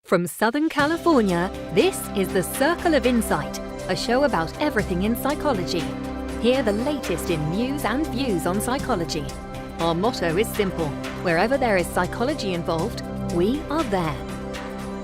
From Southern California, this is The Circle of Insight, a show about everything in psychology. Hear the latest in news and views on psychology. Our motto is simple: wherever there is psychology involved, we are there.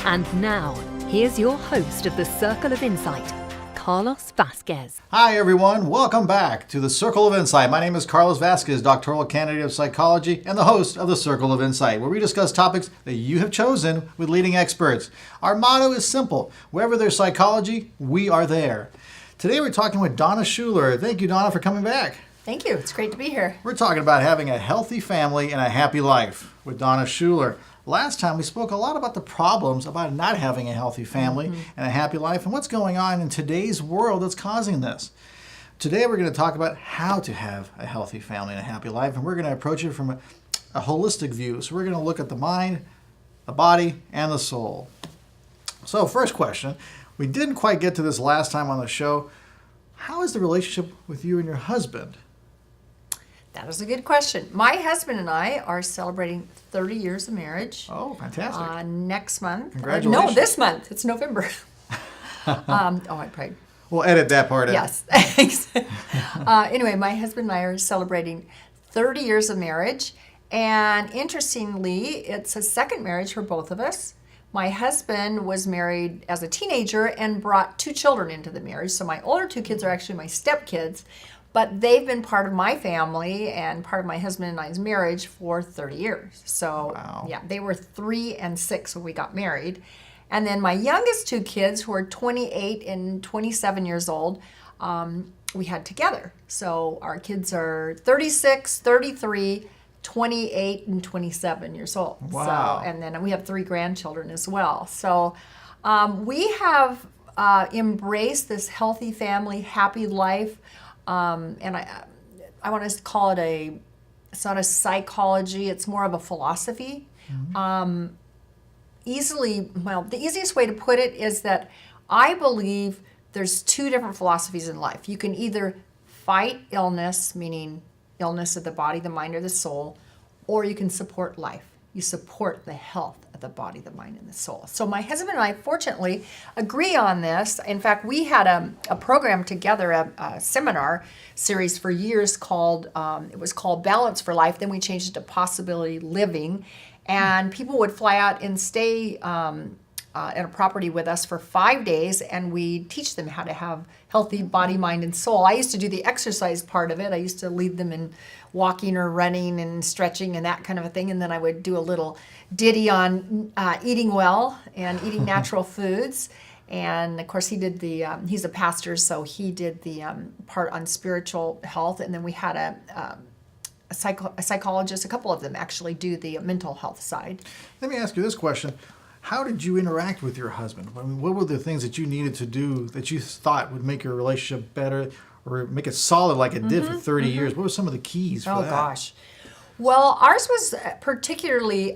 And now, here's your host of The Circle of Insight, Carlos Vasquez. Hi everyone, welcome back to The Circle of Insight. My name is Carlos Vasquez, doctoral candidate of psychology and the host of The Circle of Insight, where we discuss topics that you have chosen with leading experts. Our motto is simple: wherever there's psychology, we are there. Today we're talking with Donna Schuler. Thank you, Donna, for coming back. Thank you. It's great to be here. We're talking about having a healthy family and a happy life with Donna Schuler. Last time we spoke a lot about the problems about not having a healthy family and a happy life and what's going on in today's world that's causing this. Today we're going to talk about how to have a healthy family and a happy life, and we're going to approach it from a holistic view. So we're going to look at the mind, the body, and the soul. So first question, we didn't quite get to this last time on the show. How is the relationship with you and your husband? That is a good question. My husband and I are celebrating 30 years of marriage. Oh, fantastic. Next month. Congratulations. No, this month. It's November. I prayed. We'll edit that part out. Yes, thanks. Anyway, my husband and I are celebrating 30 years of marriage. And interestingly, it's a second marriage for both of us. My husband was married as a teenager and brought 2 children into the marriage. So my older 2 kids are actually my stepkids. But they've been part of my family and part of my husband and I's marriage for 30 years. So, wow. Yeah, they were 3 and 6 when we got married. And then my youngest 2 kids, who are 28 and 27 years old, we had together. So our kids are 36, 33, 28, and 27 years old. Wow. So, and then we have 3 grandchildren as well. So we have embraced this healthy family, happy life. And I want to call it it's not a psychology, it's more of a philosophy. The easiest way to put it is that I believe there's 2 different philosophies in life. You can either fight illness, meaning illness of the body, the mind, or the soul, or you can support life. You support the health of the body, the mind, and the soul. So my husband and I, fortunately, agree on this. In fact, we had a program together, a seminar series for years called, it was called Balance for Life. Then we changed it to Possibility Living. And people would fly out and stay at a property with us for 5 days, and we teach them how to have healthy body, mind, and soul. I used to do the exercise part of it. I used to lead them in walking or running and stretching and that kind of a thing, and then I would do a little ditty on eating well and eating natural foods. And of course, he did he's a pastor, so he did the part on spiritual health, and then we had a psychologist, a couple of them actually do the mental health side. Let me ask you this question. How did you interact with your husband? I mean, what were the things that you needed to do that you thought would make your relationship better or make it solid like it did for 30 years? What were some of the keys for that? Oh, gosh. Well, ours was particularly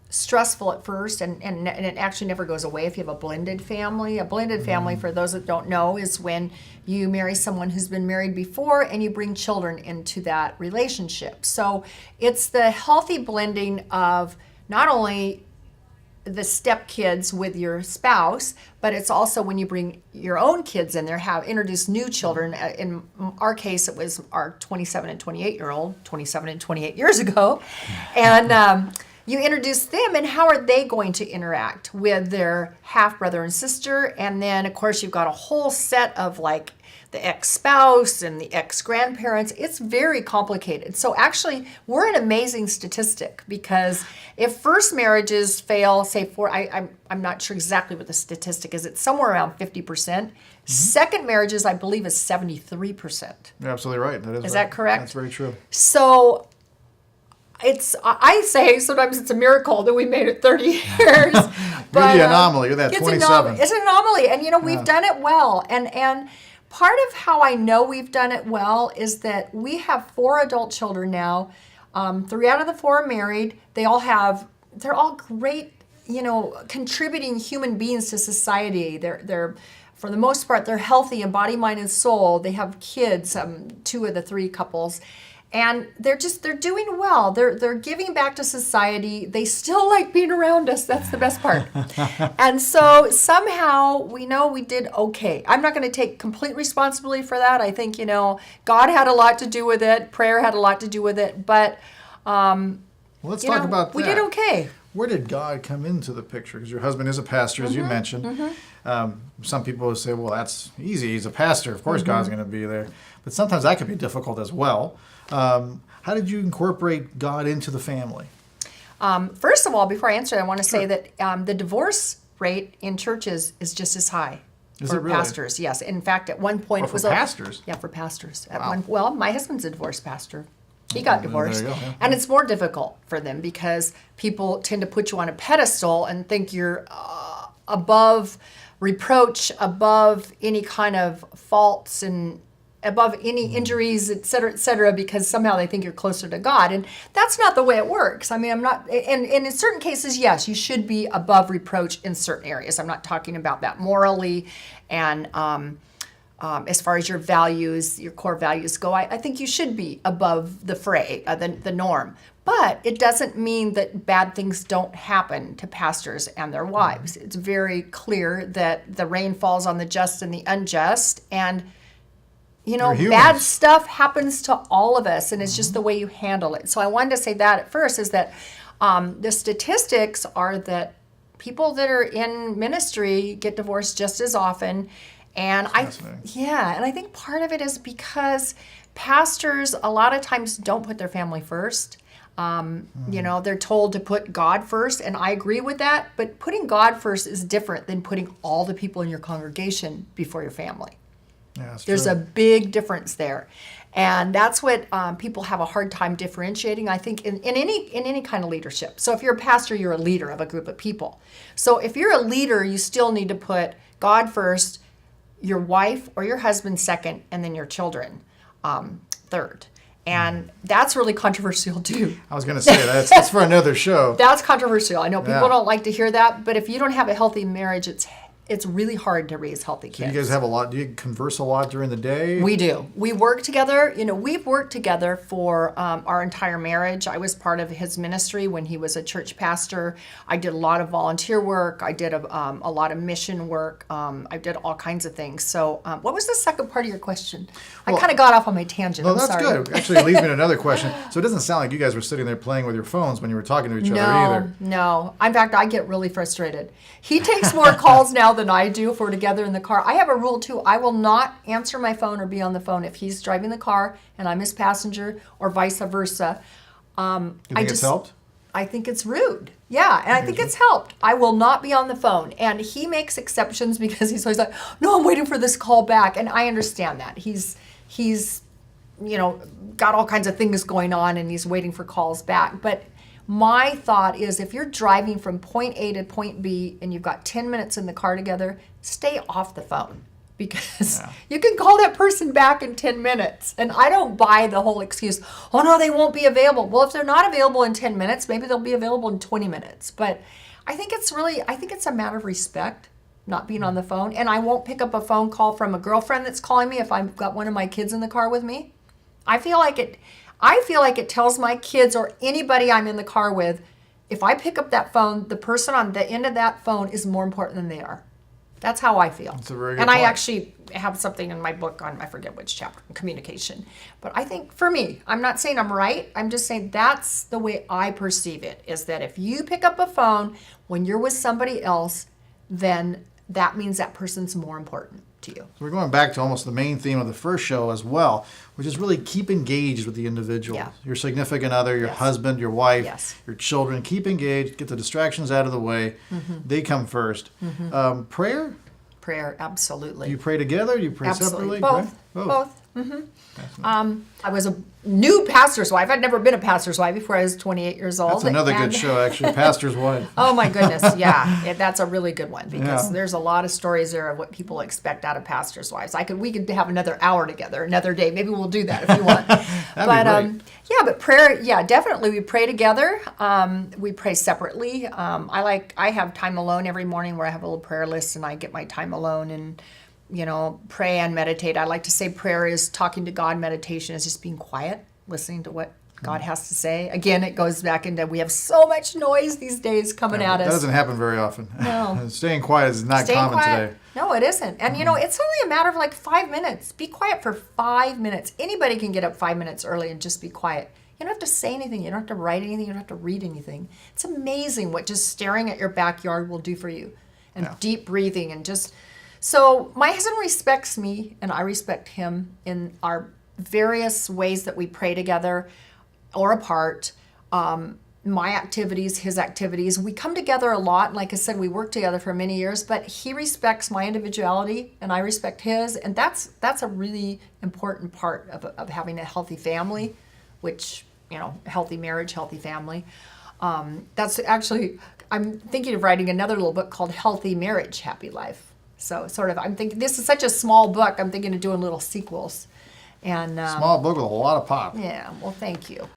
stressful at first, and it actually never goes away if you have a blended family. A blended family, for those that don't know, is when you marry someone who's been married before and you bring children into that relationship. So it's the healthy blending of not only the stepkids with your spouse, but it's also when you bring your own kids in there, introduce new children. In our case, it was our 27 and 28-year-old, 27 and 28 years ago. And you introduce them, and how are they going to interact with their half-brother and sister? And then, of course, you've got a whole set of like the ex-spouse and the ex-grandparents. It's very complicated. So actually, we're an amazing statistic, because if first marriages fail, say I'm not sure exactly what the statistic is. It's somewhere around 50%. Second marriages, I believe, is 73%. You're absolutely right. Is that correct? That's very true. So I say sometimes it's a miracle that we made it 30 years. You're the anomaly. You're that 27. It's an anomaly. And, we've done it well. And part of how I know we've done it well is that we have 4 adult children now. 3 out of the 4 are married. They're all great, contributing human beings to society. They're for the most part, they're healthy in body, mind, and soul. They have kids, 2 of the 3 couples. And they're doing well. They're giving back to society. They still like being around us. That's the best part. And so somehow we know we did okay. I'm not going to take complete responsibility for that. I think, God had a lot to do with it. Prayer had a lot to do with it. But let's talk about that. We did okay. Where did God come into the picture? Because your husband is a pastor, as you mentioned. Some people would say, well, that's easy. He's a pastor. Of course God's going to be there. But sometimes that can be difficult as well. How did you incorporate God into the family? First of all, before I answer, I want to say that the divorce rate in churches is just as high for really? Pastors. Yes. In fact, at one point it was pastors? Yeah, for pastors. Wow. My husband's a divorced pastor. He got divorced. There you go, yeah. And it's more difficult for them because people tend to put you on a pedestal and think you're above reproach, above any kind of faults, and above any injuries, et cetera, because somehow they think you're closer to God. And that's not the way it works. I mean, I'm not, and in certain cases, yes, you should be above reproach in certain areas. I'm not talking about that morally and as far as your values, your core values go. I think you should be above the fray, the norm. But it doesn't mean that bad things don't happen to pastors and their wives. It's very clear that the rain falls on the just and the unjust, and bad stuff happens to all of us, and it's just the way you handle it. So I wanted to say that at first, is that the statistics are that people that are in ministry get divorced just as often. And I think part of it is because pastors a lot of times don't put their family first. They're told to put God first, and I agree with that. But putting God first is different than putting all the people in your congregation before your family. Yeah, There's a big difference there. And that's what people have a hard time differentiating, I think, in any kind of leadership. So if you're a pastor, you're a leader of a group of people. So if you're a leader, you still need to put God first, your wife or your husband second, and then your children third. And that's really controversial too. I was going to say, that's for another show. That's controversial. I know people don't like to hear that, but if you don't have a healthy marriage, it's really hard to raise healthy kids. Do you guys have do you converse a lot during the day? We do. We work together. We've worked together for our entire marriage. I was part of his ministry when he was a church pastor. I did a lot of volunteer work. I did a lot of mission work. I did all kinds of things. So what was the second part of your question? I kind of got off on my tangent. No, I'm that's sorry. good. Actually, it leads me to another question. So it doesn't sound like you guys were sitting there playing with your phones when you were talking to each other either. No. In fact, I get really frustrated. He takes more calls now than I do if we're together in the car. I have a rule too. I will not answer my phone or be on the phone if he's driving the car and I'm his passenger, or vice versa. You think it's helped? I think it's rude. Yeah, and I think it's helped. I will not be on the phone. And he makes exceptions because he's always like, no, I'm waiting for this call back. And I understand that. He's got all kinds of things going on and he's waiting for calls back. But my thought is, if you're driving from point A to point B and you've got 10 minutes in the car together, stay off the phone, because you can call that person back in 10 minutes. And I don't buy the whole excuse, oh no, they won't be available. Well, if they're not available in 10 minutes, maybe they'll be available in 20 minutes. But I think it's a matter of respect, not being on the phone. And I won't pick up a phone call from a girlfriend that's calling me if I've got one of my kids in the car with me. I feel like it tells my kids or anybody I'm in the car with, if I pick up that phone, the person on the end of that phone is more important than they are. That's how I feel. That's a very good and point. I actually have something in my book on, I forget which chapter, communication. But I think for me, I'm not saying I'm right. I'm just saying that's the way I perceive it, is that if you pick up a phone when you're with somebody else, then that means that person's more important to you. So we're going back to almost the main theme of the first show as well, which is really keep engaged with the individual. Yeah. Your significant other, your husband, your wife, Yes. your children. Keep engaged. Get the distractions out of the way. They come first. Prayer? Prayer, absolutely. Do you pray together? Do you pray Absolutely. separately? Both. Right? Both. I was a new pastor's wife. I'd never been a pastor's wife before I was 28 years old. That's another good show, actually. Pastor's Wife. Oh my goodness, yeah. That's a really good one, because there's a lot of stories there of what people expect out of pastors' wives. We could have another hour together, another day. Maybe we'll do that if you want. That'd be great. But prayer, definitely we pray together. We pray separately. I have time alone every morning where I have a little prayer list and I get my time alone and pray and meditate. I like to say prayer is talking to God. Meditation is just being quiet listening to what God has to say. Again, it goes back into we have so much noise these days coming at us. That doesn't happen very often. No. Staying quiet is not common today. No, it isn't. And it's only a matter of like 5 minutes. Be quiet for 5 minutes. Anybody can get up 5 minutes early and just be quiet. You don't have to say anything. You don't have to write anything. You don't have to read anything. It's amazing what just staring at your backyard will do for you. And deep breathing and just... So my husband respects me and I respect him in our various ways that we pray together or apart. My activities, his activities. We come together a lot. Like I said, we work together for many years, but he respects my individuality and I respect his. And that's a really important part of having a healthy family, which, healthy marriage, healthy family. That's actually, I'm thinking of writing another little book called Healthy Marriage, Happy Life. So I'm thinking, this is such a small book, I'm thinking of doing little sequels. And small book with a lot of pop. Yeah, well, thank you.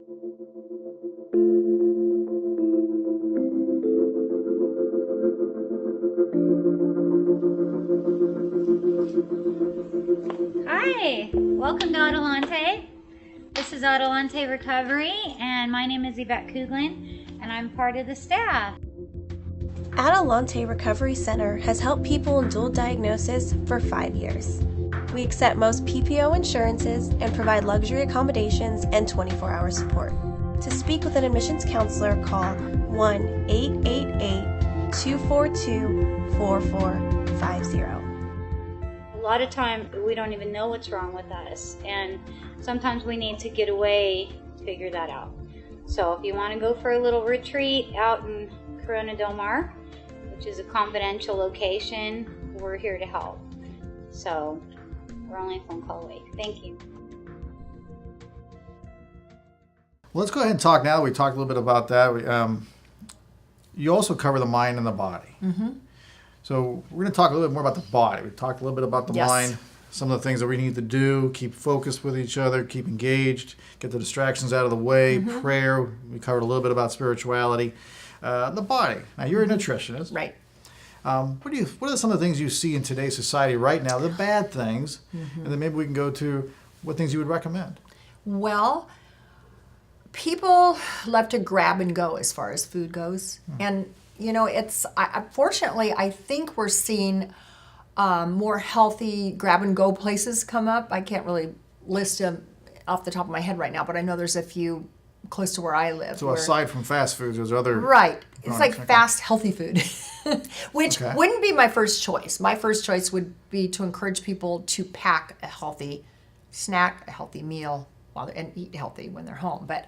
Hi, welcome to Adelante. This is Adelante Recovery, and my name is Yvette Kuglin, and I'm part of the staff. Adelante Recovery Center has helped people in dual diagnosis for 5 years. We accept most PPO insurances and provide luxury accommodations and 24-hour support. To speak with an admissions counselor, call 1-888-242-4450. A lot of time we don't even know what's wrong with us, and sometimes we need to get away to figure that out. So if you want to go for a little retreat out in Corona Del Mar, which is a confidential location, we're here to help. So we're only a phone call away. Thank you. Well, let's go ahead and talk now that we talked a little bit about that. You also cover the mind and the body. Mm-hmm. So we're going to talk a little bit more about the body. We talked a little bit about the mind, some of the things that we need to do, keep focused with each other, keep engaged, get the distractions out of the way, prayer. We covered a little bit about spirituality. The body. Now, you're a nutritionist. Right. What are some of the things you see in today's society right now, the bad things, and then maybe we can go to what things you would recommend? Well, people love to grab and go as far as food goes. And, fortunately, I think we're seeing more healthy grab and go places come up. I can't really list them off the top of my head right now, but I know there's a few close to where I live. So aside from fast foods, there's other... Right. It's like fast, healthy food, which wouldn't be my first choice. My first choice would be to encourage people to pack a healthy snack, a healthy meal, and eat healthy when they're home. But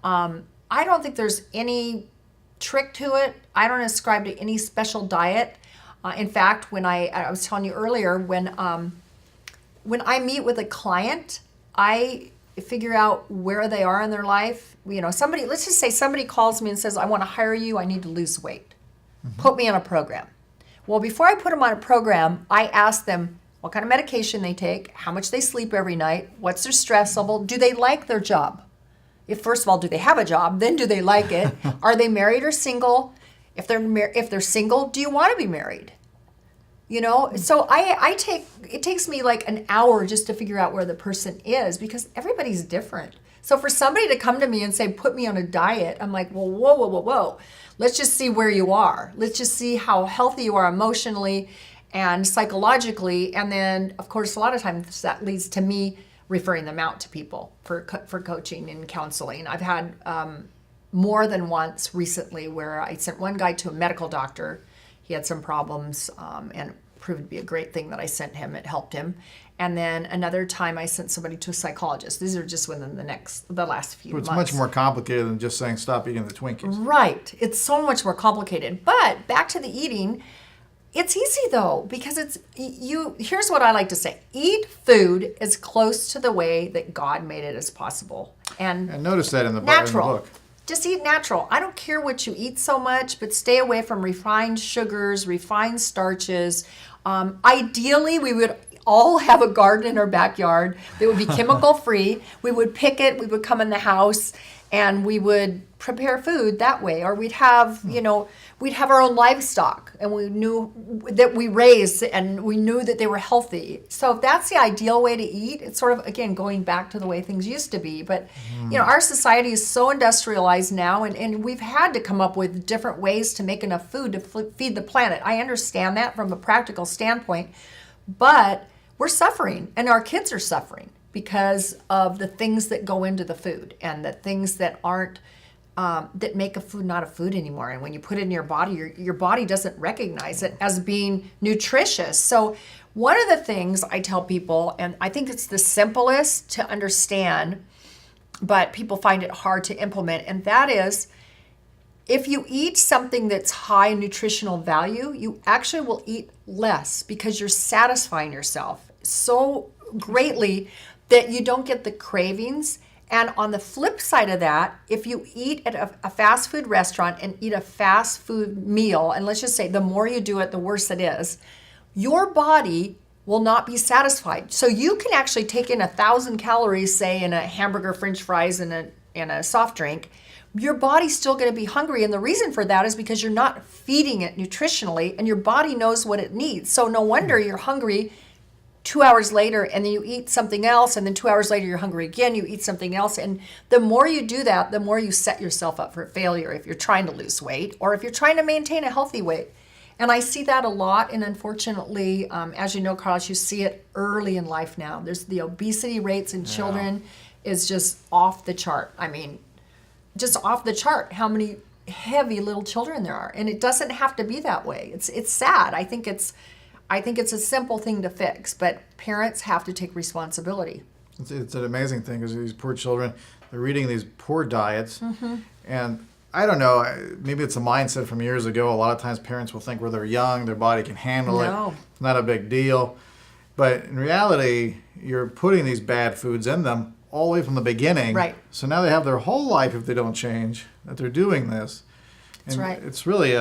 I don't think there's any trick to it. I don't ascribe to any special diet. In fact, when I was telling you earlier, when I meet with a client, I figure out where they are in their life. Let's just say somebody calls me and says, I want to hire you, I need to lose weight. Put me on a program. Well, before I put them on a program, I ask them what kind of medication they take, how much they sleep every night, what's their stress level, do they like their job? First of all, do they have a job? Then do they like it? Are they married or single? If they're single, do you want to be married? So it takes me like an hour just to figure out where the person is because everybody's different. So for somebody to come to me and say, put me on a diet, I'm like, well, whoa. Let's just see where you are. Let's just see how healthy you are emotionally and psychologically. And then, of course, a lot of times that leads to me referring them out to people for coaching and counseling. I've had more than once recently where I sent one guy to a medical doctor. He had some problems, and it proved to be a great thing that I sent him. It helped him. And then another time I sent somebody to a psychologist. These are just within the last few months. It's much more complicated than just saying stop eating the Twinkies. Right. It's so much more complicated. But back to the eating, it's easy though, because here's what I like to say. Eat food as close to the way that God made it as possible. And notice that in the book. Just eat natural. I don't care what you eat so much, but stay away from refined sugars, refined starches. Ideally, we would all have a garden in our backyard that would be chemical free. We would pick it, we would come in the house, and we would prepare food that way. Or we'd have, we'd have our own livestock, and we knew that we raised, and we knew that they were healthy. So if that's the ideal way to eat, it's sort of, again, going back to the way things used to be. But, our society is so industrialized now, and we've had to come up with different ways to make enough food to feed the planet. I understand that from a practical standpoint, but we're suffering, and our kids are suffering because of the things that go into the food and the things that aren't that make a food not a food anymore. And when you put it in your body, your body doesn't recognize it as being nutritious. So one of the things I tell people, and I think it's the simplest to understand, but people find it hard to implement, and that is, if you eat something that's high in nutritional value, you actually will eat less because you're satisfying yourself so greatly that you don't get the cravings. And on the flip side of that, if you eat at a fast food restaurant and eat a fast food meal, and let's just say the more you do it, the worse it is, your body will not be satisfied. So you can actually take in 1,000 calories, say, in a hamburger, French fries, and a soft drink. Your body's still going to be hungry. And the reason for that is because you're not feeding it nutritionally, and your body knows what it needs. So no wonder you're hungry 2 hours later, and then you eat something else, and then 2 hours later you're hungry again, you eat something else. And the more you do that, the more you set yourself up for failure if you're trying to lose weight or if you're trying to maintain a healthy weight. And I see that a lot, and unfortunately, as you know, Carlos, you see it early in life now. There's the obesity rates in children is just off the chart. I mean, just off the chart how many heavy little children there are. And it doesn't have to be that way. It's sad. I think it's a simple thing to fix, but parents have to take responsibility. It's an amazing thing because these poor children, they're eating these poor diets. And I don't know, maybe it's a mindset from years ago. A lot of times parents will think, well, they're young, their body can handle it. It's not a big deal. But in reality, you're putting these bad foods in them all the way from the beginning. Right. So now they have their whole life, if they don't change, that they're doing this. And That's right. It's really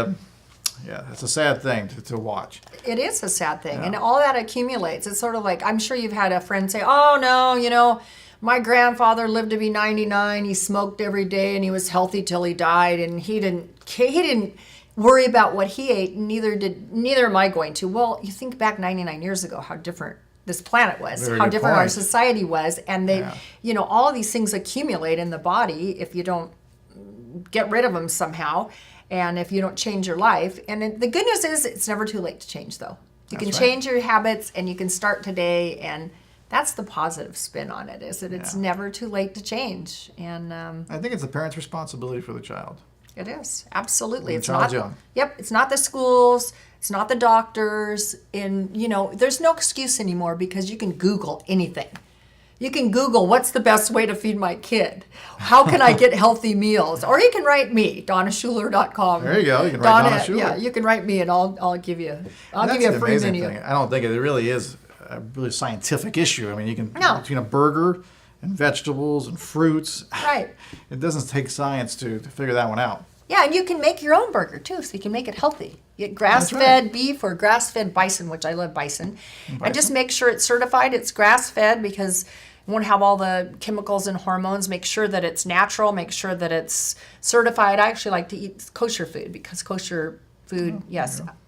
it's a sad thing to watch. It is a sad thing. Yeah. And all that accumulates. It's sort of like, I'm sure you've had a friend say, oh, no, my grandfather lived to be 99. He smoked every day and he was healthy till he died. And he didn't worry about what he ate. And neither am I going to. Well, you think back 99 years ago, how different this planet was, Very how good different point. our society was. And all of these things accumulate in the body if you don't get rid of them somehow. And if you don't change your life. And the good news is it's never too late to change, though. You can change your habits, and you can start today. And that's the positive spin on it, is that it's never too late to change. And I think it's the parent's responsibility for the child. it is. Absolutely. When the child's young. Yep. It's not the schools. It's not the doctors. And, there's no excuse anymore because you can Google anything. You can Google, what's the best way to feed my kid? How can I get healthy meals? Or you can write me, DonnaSchuler.com. There you go. You can write Donna Schuler. Yeah, you can write me, and I'll give you a free menu. Thing. I don't think it really is a really scientific issue. I mean, you can between a burger and vegetables and fruits. Right. It doesn't take science to figure that one out. Yeah, and you can make your own burger too, so you can make it healthy. You get grass-fed beef or grass-fed bison, which I love bison. And just make sure it's certified. It's grass-fed because you won't have all the chemicals and hormones. Make sure that it's natural. Make sure that it's certified. I actually like to eat kosher food because kosher food,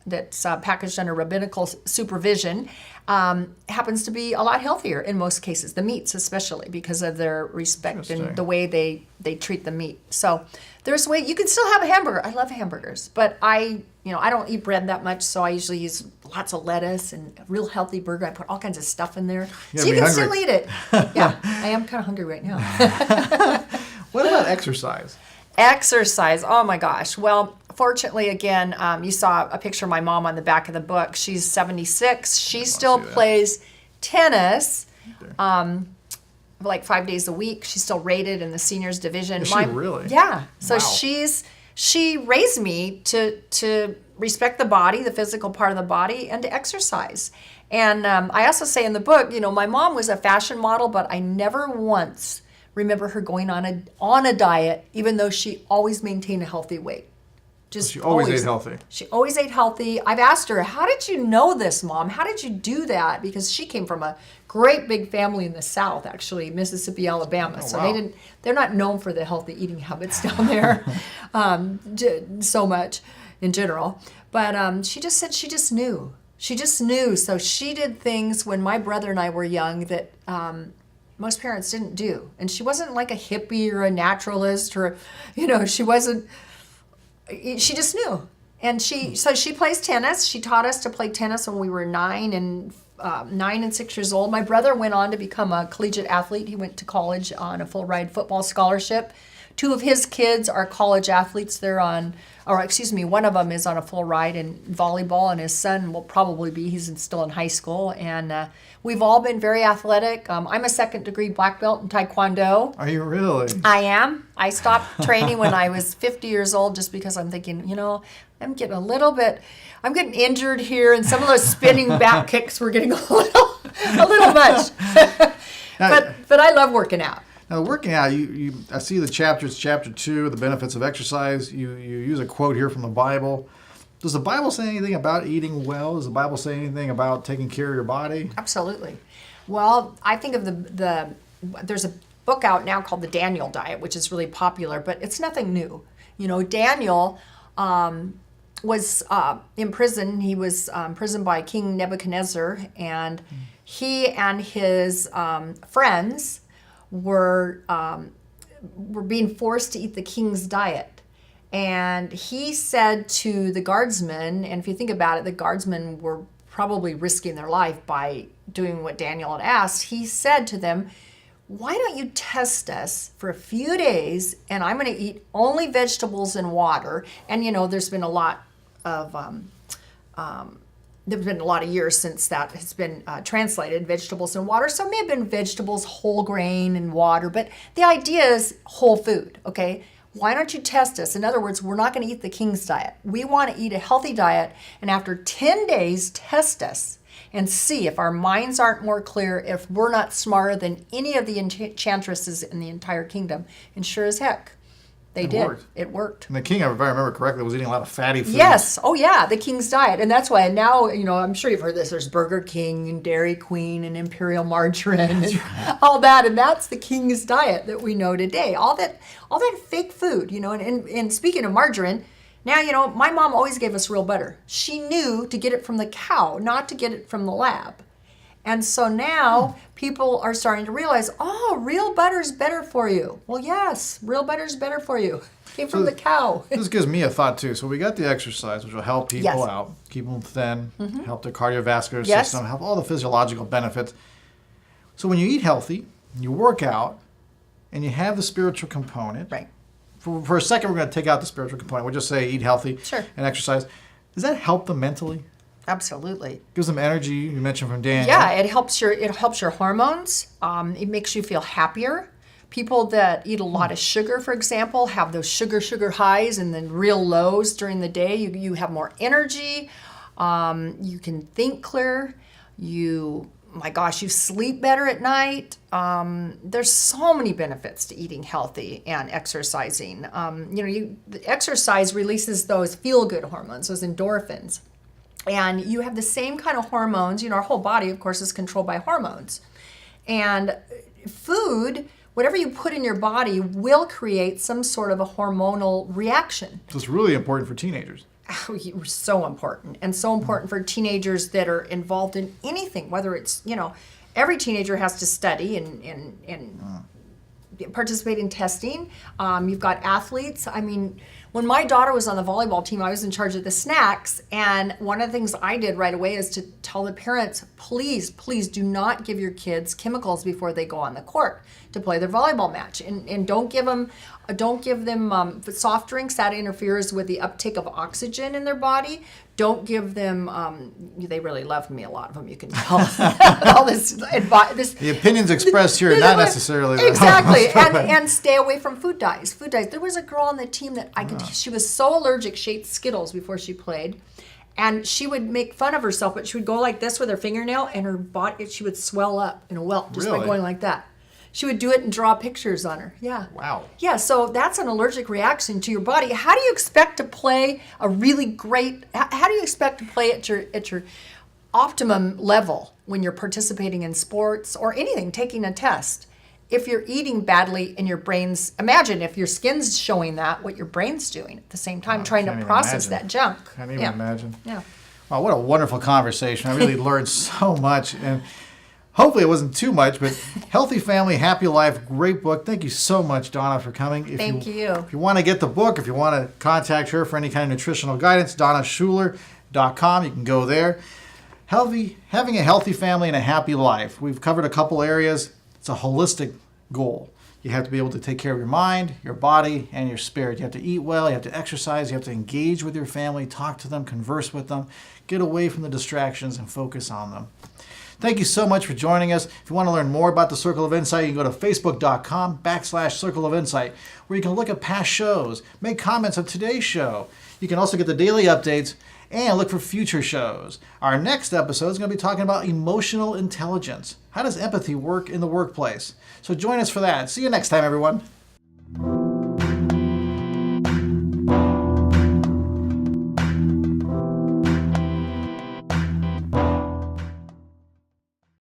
that's packaged under rabbinical supervision, happens to be a lot healthier in most cases, the meats especially, because of their respect and the way they treat the meat. So there's a way, you can still have a hamburger. I love hamburgers, but I don't eat bread that much, so I usually use lots of lettuce and a real healthy burger. I put all kinds of stuff in there. So you can still eat it. Yeah, I am kind of hungry right now. What about exercise? Exercise. Oh my gosh. Well, fortunately, again, you saw a picture of my mom on the back of the book. She's 76. She still plays tennis like 5 days a week. She's still rated in the seniors division. Is she really? Yeah. So Wow. she raised me to respect the body, the physical part of the body, and to exercise. And I also say in the book, my mom was a fashion model, but I never once remember her going on a diet, even though she always maintained a healthy weight. She always ate healthy. She always ate healthy. I've asked her, how did you know this, Mom? How did you do that? Because she came from a great big family in the South, actually, Mississippi, Alabama. Oh, so wow. they're not known for the healthy eating habits down there so much. in general. But she just said she just knew. She just knew. So she did things when my brother and I were young that most parents didn't do. And she wasn't like a hippie or a naturalist or, she wasn't, she just knew. And so she plays tennis. She taught us to play tennis when we were 9 and 6 years old. My brother went on to become a collegiate athlete. He went to college on a full ride football scholarship. 2 of his kids are college athletes. One of them is on a full ride in volleyball, and his son will probably be, he's still in high school. And we've all been very athletic. I'm a 2nd degree black belt in Taekwondo. Are you really? I am. I stopped training when I was 50 years old just because I'm thinking, I'm getting injured here, and some of those spinning back kicks were getting a little much. But I love working out. Now, working out, I see the chapters, chapter 2, the benefits of exercise. You use a quote here from the Bible. Does the Bible say anything about eating well? Does the Bible say anything about taking care of your body? Absolutely. Well, I think of there's a book out now called The Daniel Diet, which is really popular, but it's nothing new. Daniel was in prison. He was imprisoned by King Nebuchadnezzar, and he and his friends were being forced to eat the king's diet. And he said to the guardsmen, and if you think about it, the guardsmen were probably risking their life by doing what Daniel had asked. He said to them, why don't you test us for a few days, and I'm going to eat only vegetables and water. And there's been a lot of there's been a lot of years since that has been translated, vegetables and water. So it may have been vegetables, whole grain, and water, but the idea is whole food, okay? Why don't you test us? In other words, we're not going to eat the king's diet. We want to eat a healthy diet, and after 10 days, test us and see if our minds aren't more clear, if we're not smarter than any of the enchantresses in the entire kingdom. And sure as heck, they did. It worked. And the king, if I remember correctly, was eating a lot of fatty foods. Yes. Oh, yeah. The king's diet. And that's why now, I'm sure you've heard this. There's Burger King and Dairy Queen and Imperial Margarine and all that. And that's the king's diet that we know today. All that fake food, and speaking of margarine, now, my mom always gave us real butter. She knew to get it from the cow, not to get it from the lab. And so now people are starting to realize, real butter's better for you. Well, yes, real butter's better for you. Came from the cow. This gives me a thought, too. So we got the exercise, which will help people out, keep them thin, help their cardiovascular system, help all the physiological benefits. So when you eat healthy, you work out, and you have the spiritual component. Right. For a second, we're going to take out the spiritual component. We'll just say eat healthy and exercise. Does that help them mentally? Absolutely. Gives them energy. You mentioned from Daniel. Yeah, it helps your hormones. It makes you feel happier. People that eat a lot of sugar, for example, have those sugar highs and then real lows during the day. You have more energy. You can think clear. You sleep better at night. There's so many benefits to eating healthy and exercising. The exercise releases those feel-good hormones, those endorphins. And you have the same kind of hormones. Our whole body, of course, is controlled by hormones. And food, whatever you put in your body, will create some sort of a hormonal reaction. So it's really important for teenagers. So important. And so important for teenagers that are involved in anything, whether it's, every teenager has to study and participate in testing. You've got athletes. When my daughter was on the volleyball team, I was in charge of the snacks. And one of the things I did right away is to tell the parents, please do not give your kids chemicals before they go on the court to play their volleyball match. And don't give them soft drinks. That interferes with the uptake of oxygen in their body. Don't give them, they really loved me, a lot of them, you can tell. All this advice. The opinions expressed here are not necessarily. Exactly. And stay away from food dyes. There was a girl on the team that she was so allergic, she ate Skittles before she played. And she would make fun of herself, but she would go like this with her fingernail, and her body, she would swell up in a welt just by going like that. She would do it and draw pictures on her. Yeah. Wow. Yeah, so that's an allergic reaction to your body. How do you expect to play how do you expect to play at your optimum level when you're participating in sports or anything, taking a test? if you're eating badly and your brain's, imagine if your skin's showing that, what your brain's doing at the same time, trying to can't even process imagine. that junk. Can't even imagine. Yeah. Wow, what a wonderful conversation. I really learned so much. And hopefully it wasn't too much, but Healthy Family, Happy Life, great book. Thank you so much, Donna, for coming. Thank you. If you want to get the book, if you want to contact her for any kind of nutritional guidance, donnaschuler.com. You can go there. Having a healthy family and a happy life. We've covered a couple areas. It's a holistic goal. You have to be able to take care of your mind, your body, and your spirit. You have to eat well, you have to exercise, you have to engage with your family, talk to them, converse with them, get away from the distractions and focus on them. Thank you so much for joining us. If you want to learn more about the Circle of Insight, you can go to facebook.com/Circle of Insight, where you can look at past shows, make comments of today's show. You can also get the daily updates and look for future shows. Our next episode is going to be talking about emotional intelligence. How does empathy work in the workplace? So join us for that. See you next time, everyone.